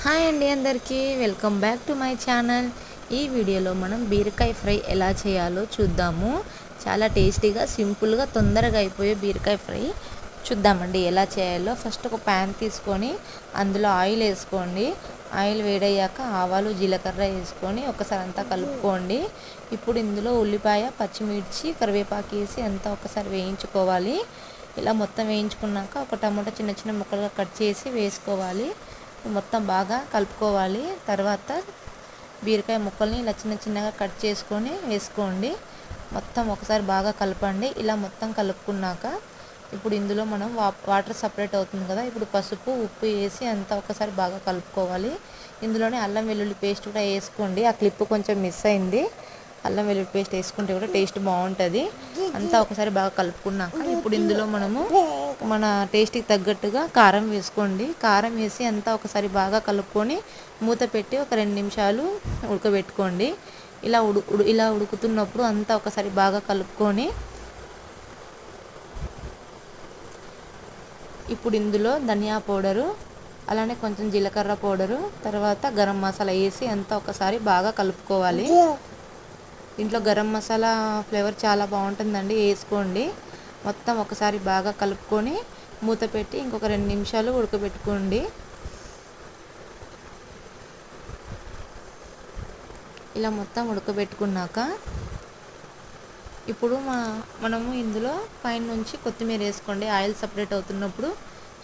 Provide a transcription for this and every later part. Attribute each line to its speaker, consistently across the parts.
Speaker 1: Hi అండి అందరికీ welcome back to my channel. ఈ వీడియోలో మనం బీరకాయ ఫ్రై ఎలా చేయాలో చూద్దాము. చాలా టేస్టీగా సింపుల్గా తొందరగా అయిపోయే బీరకాయ ఫ్రై చూద్దామండి ఎలా చేయాలో. ఫస్ట్ ఒక ప్యాన్ తీసుకొని అందులో ఆయిల్ వేసుకోండి. ఆయిల్ వేడయ్యాక ఆవాలు జీలకర్ర వేసుకొని ఒకసారి అంతా కలుపుకోండి. ఇప్పుడు ఇందులో ఉల్లిపాయ పచ్చిమిర్చి కరివేపాకు వేసి అంతా ఒకసారి వేయించుకోవాలి. ఇలా మొత్తం వేయించుకున్నాక ఒక టమాటా చిన్న చిన్న ముక్కలుగా కట్ చేసి వేసుకోవాలి. మొత్తం బాగా కలుపుకోవాలి. తర్వాత బీరకాయ ముక్కల్ని ఇలా చిన్న చిన్నగా కట్ చేసుకొని వేసుకోండి. మొత్తం ఒకసారి బాగా కలపండి. ఇలా మొత్తం కలుపుకున్నాక ఇప్పుడు ఇందులో మనం వాటర్ సపరేట్ అవుతుంది కదా, ఇప్పుడు పసుపు ఉప్పు వేసి అంతా ఒకసారి బాగా కలుపుకోవాలి. ఇందులోనే అల్లం వెల్లుల్లి పేస్ట్ కూడా వేసుకోండి. ఆ క్లిప్ కొంచెం మిస్ అయింది. అల్లం వెల్లుల్లి పేస్ట్ వేసుకుంటే కూడా టేస్ట్ బాగుంటుంది. అంతా ఒకసారి బాగా కలుపుకున్నాక ఇప్పుడు ఇందులో మనము మన టేస్ట్కి తగ్గట్టుగా కారం వేసుకోండి. కారం వేసి అంతా ఒకసారి బాగా కలుపుకొని మూత పెట్టి ఒక 2 నిమిషాలు ఉడకబెట్టుకోండి. ఇలా ఉడుకుతున్నప్పుడు అంతా ఒకసారి బాగా కలుపుకొని ఇప్పుడు ఇందులో ధనియా పౌడరు, అలానే కొంచెం జీలకర్ర పౌడరు, తర్వాత గరం మసాలా వేసి అంతా ఒకసారి బాగా కలుపుకోవాలి. ఇంట్లో గరం మసాలా ఫ్లేవర్ చాలా బాగుంటుందండి, వేసుకోండి. మొత్తం ఒకసారి బాగా కలుపుకొని మూత పెట్టి ఇంకొక 2 నిమిషాలు ఉడకబెట్టుకోండి. ఇలా మొత్తం ఉడకబెట్టుకున్నాక ఇప్పుడు మనము ఇందులో పైన నుంచి కొత్తిమీర వేసుకోండి. ఆయిల్ సపరేట్ అవుతున్నప్పుడు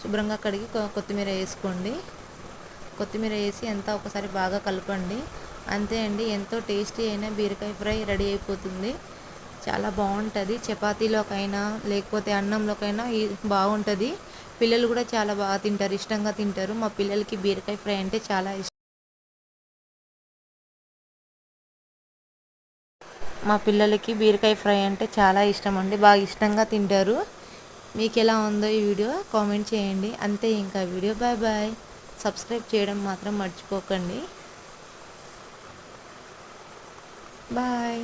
Speaker 1: శుభ్రంగా కడిగి కొత్తిమీర వేసుకోండి. కొత్తిమీర వేసి అంతా ఒకసారి బాగా కలపండి. అంతే అండి, ఎంతో టేస్టీ అయిన బీరకాయ ఫ్రై రెడీ అయిపోతుంది. చాలా బాగుంటుంది. చపాతీలోకైనా లేకపోతే అన్నంలోకైనా బాగుంటుంది. పిల్లలు కూడా చాలా బాగా తింటారు, ఇష్టంగా తింటారు. మా పిల్లలకి బీరకాయ ఫ్రై అంటే చాలా ఇష్టం. మా పిల్లలకి బీరకాయ ఫ్రై అంటే చాలా ఇష్టం అండి, బాగా ఇష్టంగా తింటారు. మీకు ఎలా ఉందో ఈ వీడియో కామెంట్ చేయండి. అంతే, ఇంకా వీడియో బాయ్ బాయ్. సబ్స్క్రైబ్ చేయడం మాత్రం మర్చిపోకండి. బాయ్.